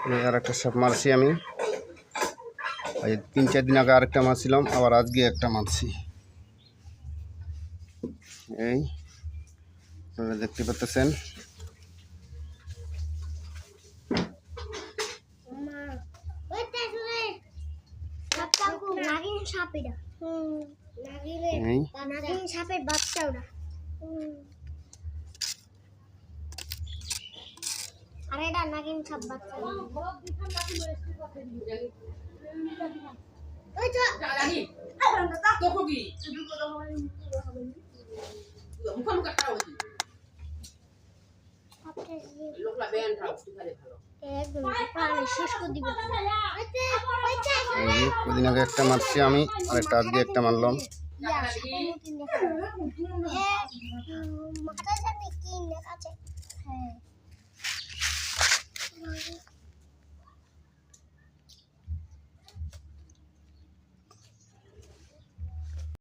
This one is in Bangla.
আর একটা সাপ মারছি আমি। 3-4 দিন আগে আরেকটা মারছিলাম, আবার আজকে একটা মারছি। এই আপনারা দেখতে পাচ্ছেন। সাপের বাচ্চা ওরা, আর এটা নাগিন সাপ বাচ্চা। কদিন আগে একটা মারছি আমি, আর একটা আজকে একটা মারলাম। মাথায় জানি কি লেখা আছে। হ্যাঁ